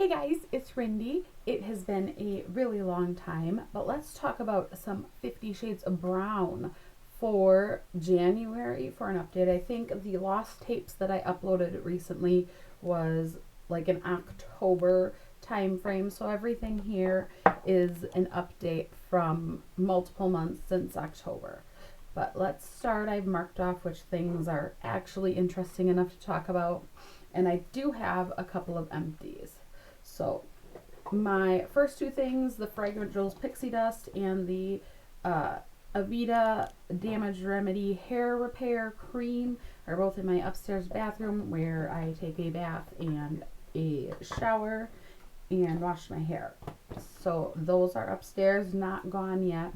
Hey guys, it's Rindy. It has been a really long time, but let's talk about some 50 Shades of Brown for January for an update. I think the lost tapes that I uploaded recently was like an October time frame, so everything here is an update from multiple months since October. But let's start. I've marked off which things are actually interesting enough to talk about, and I do have a couple of empties. So my first two things, the Fragrant Jewels Pixie Dust and the Aveda Damage Remedy Hair Repair Cream, are both in my upstairs bathroom where I take a bath and a shower and wash my hair. So those are upstairs, not gone yet.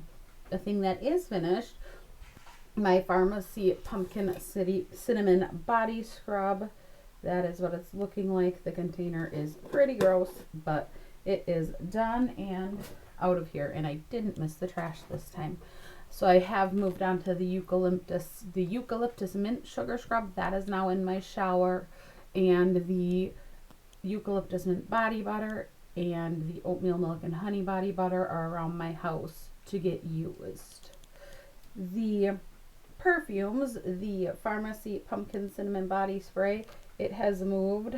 The thing that is finished, my Pharmacy Pumpkin City Cinnamon Body Scrub. That is what it's looking like. The container is pretty gross, but it is done and out of here, and I didn't miss the trash this time. So I have moved on to the eucalyptus mint sugar scrub. That is now in my shower, and the eucalyptus mint body butter and the oatmeal milk and honey body butter are around my house to get used. The perfumes, the Pharmacy Pumpkin Cinnamon Body Spray, it has moved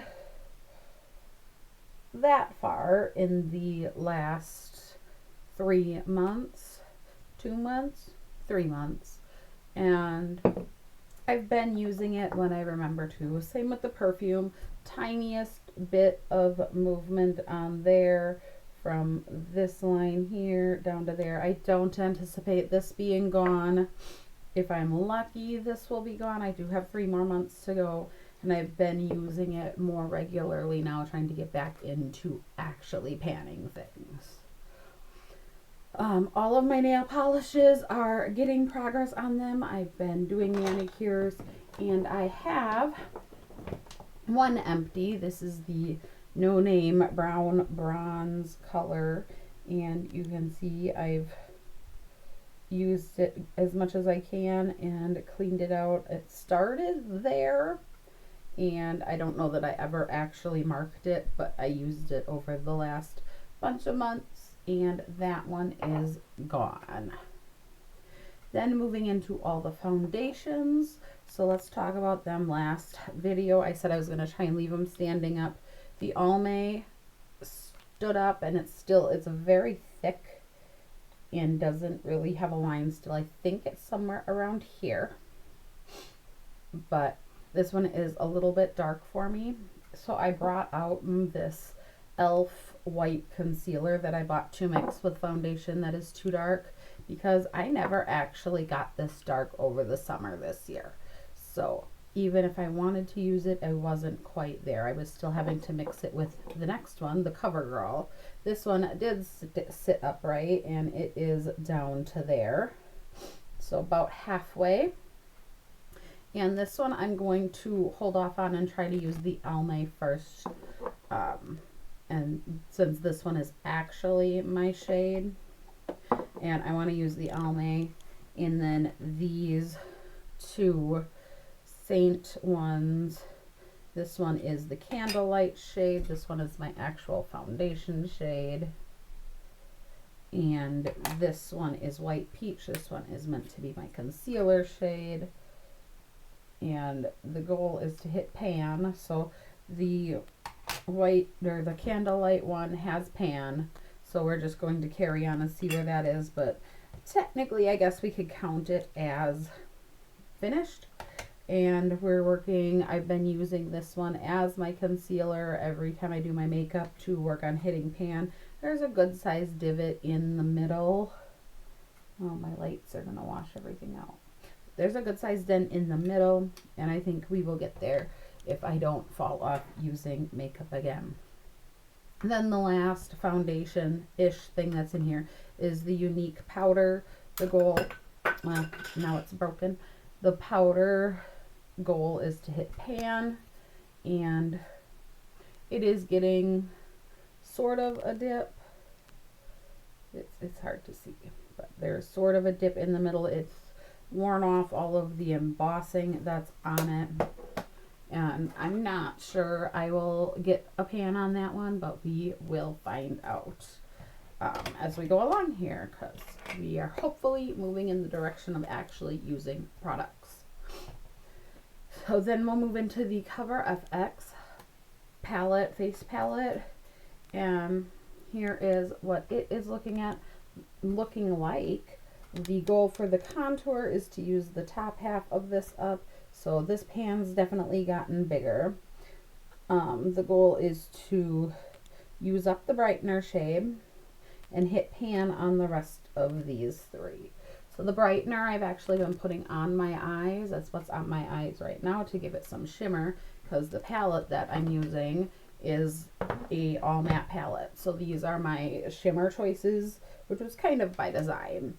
that far in the last 3 months, 2 months, 3 months, and I've been using it when I remember to. Same with the perfume, tiniest bit of movement on there from this line here down to there. I don't anticipate this being gone. If I'm lucky, this will be gone. I do have 3 more months to go, and I've been using it more regularly now, trying to get back into actually panning things. All of my nail polishes are getting progress on them. I've been doing manicures, and I have one empty. This is the No Name Brown Bronze color, and you can see I've used it as much as I can and cleaned it out. It started there, and I don't know that I ever actually marked it, but I used it over the last bunch of months, and that one is gone. Then moving into all the foundations, so let's talk about them. Last video I said I was going to try and leave them standing up. The Almay stood up, and it's very thick and doesn't really have a line still. I think it's somewhere around here, but this one is a little bit dark for me, so I brought out this e.l.f. white concealer that I bought to mix with foundation that is too dark, because I never actually got this dark over the summer this year. So even if I wanted to use it, I wasn't quite there. I was still having to mix it with the next one, the CoverGirl. This one did sit upright, and it is down to there, so about halfway. And this one I'm going to hold off on and try to use the Almay first, and since this one is actually my shade, and I want to use the Almay, and then these two Saint ones. This one is the Candlelight shade. This one is my actual foundation shade. And this one is White Peach. This one is meant to be my concealer shade. And the goal is to hit pan. So the the Candlelight one has pan. So we're just going to carry on and see where that is. But technically, I guess we could count it as finished. And I've been using this one as my concealer every time I do my makeup to work on hitting pan. There's a good sized divot in the middle. Oh, my lights are going to wash everything out. There's a good sized dent in the middle, and I think we will get there if I don't fall off using makeup again. Then the last foundation-ish thing that's in here is the Unique powder. The goal, well, now it's broken. The powder goal is to hit pan, and it is getting sort of a dip. It's hard to see, but there's sort of a dip in the middle. It's worn off all of the embossing that's on it, And I'm not sure I will get a pan on that one, but we will find out as we go along here, because we are hopefully moving in the direction of actually using products. So then we'll move into the Cover FX palette, face palette, and here is what it is looking like. The goal for the contour is to use the top half of this up, so this pan's definitely gotten bigger. The goal is to use up the brightener shade and hit pan on the rest of these three. So the brightener I've actually been putting on my eyes. That's what's on my eyes right now to give it some shimmer, because the palette that I'm using is a all matte palette. So these are my shimmer choices, which was kind of by design.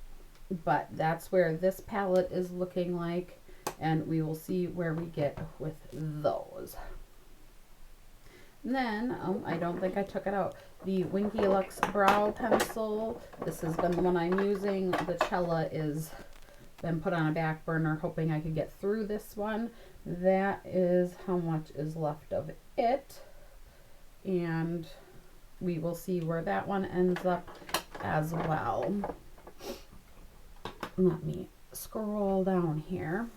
But that's where this palette is looking like, and we will see where we get with those. And then, I don't think I took it out, the Winky Lux Brow Pencil. This has been the one I'm using. The Cella is been put on a back burner, hoping I could get through this one. That is how much is left of it. And we will see where that one ends up as well. Let me scroll down here.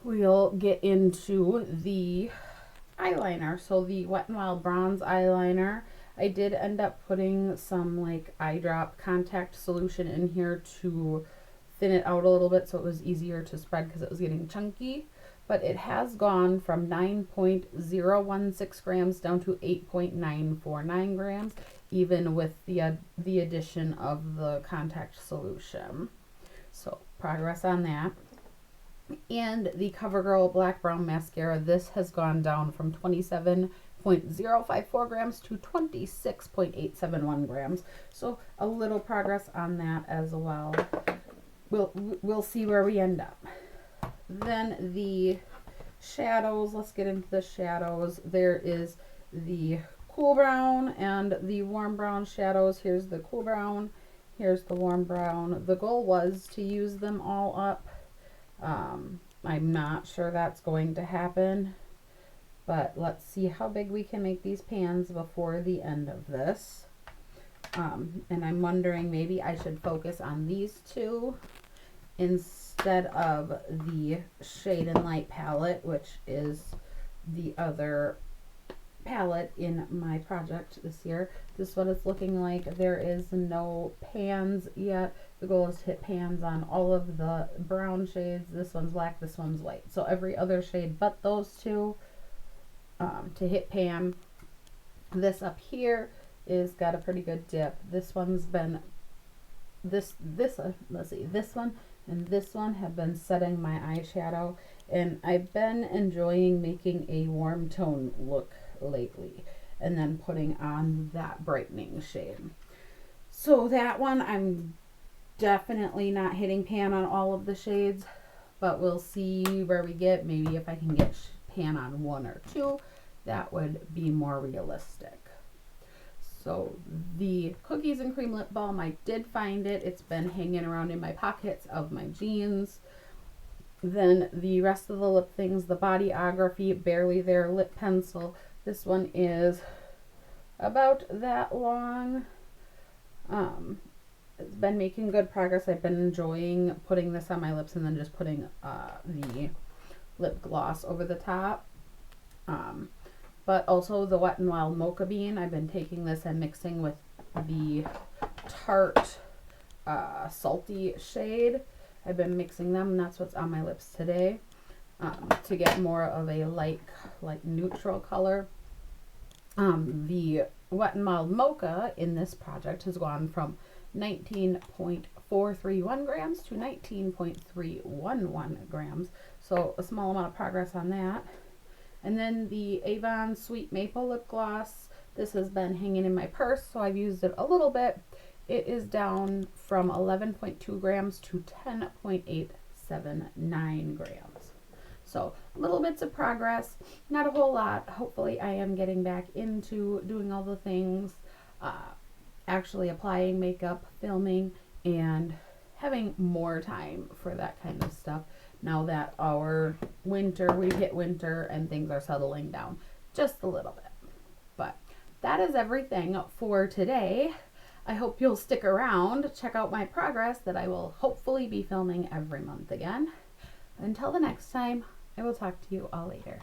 We'll get into the eyeliner. So the Wet n Wild Bronze eyeliner, I did end up putting some like eye drop contact solution in here to thin it out a little bit so it was easier to spread because it was getting chunky. But it has gone from 9.016 grams down to 8.949 grams, even with the addition of the contact solution. So progress on that. And the CoverGirl Black Brown Mascara, this has gone down from 27.054 grams to 26.871 grams. So a little progress on that as well. We'll see where we end up. Then the shadows, let's get into the shadows. There is the cool brown and the warm brown shadows. Here's the cool brown, here's the warm brown. The goal was to use them all up. I'm not sure that's going to happen, but let's see how big we can make these pans before the end of this. And I'm wondering maybe I should focus on these two instead of the Shade and Light palette, which is the other palette in my project this year. This is what it's looking like. There is no pans yet. The goal is to hit pans on all of the brown shades. This one's black, this one's white. So every other shade but those two to hit pan. This up here is got a pretty good dip. This one's been, let's see, this one and this one have been setting my eyeshadow, and I've been enjoying making a warm tone look lately and then putting on that brightening shade. So that one I'm definitely not hitting pan on all of the shades, but we'll see where we get. Maybe if I can get pan on one or two, that would be more realistic. So the Cookies and Cream Lip Balm, I did find it. It's been hanging around in my pockets of my jeans. Then the rest of the lip things, the Bodyography Barely There Lip Pencil. This one is about that long. It's been making good progress. I've been enjoying putting this on my lips and then just putting the lip gloss over the top. But also the Wet n Wild Mocha Bean. I've been taking this and mixing with the Tarte Salty shade. I've been mixing them, and that's what's on my lips today, to get more of a light neutral color. The Wet n Wild Mocha in this project has gone from 19.431 grams to 19.311 grams. So a small amount of progress on that. And then the Avon Sweet Maple Lip Gloss. This has been hanging in my purse, so I've used it a little bit. It is down from 11.2 grams to 10.879 grams. So little bits of progress, not a whole lot. Hopefully I am getting back into doing all the things, actually applying makeup, filming, and having more time for that kind of stuff. now that we've hit winter and things are settling down just a little bit. But that is everything for today. I hope you'll stick around, check out my progress that I will hopefully be filming every month again. Until the next time, I will talk to you all later.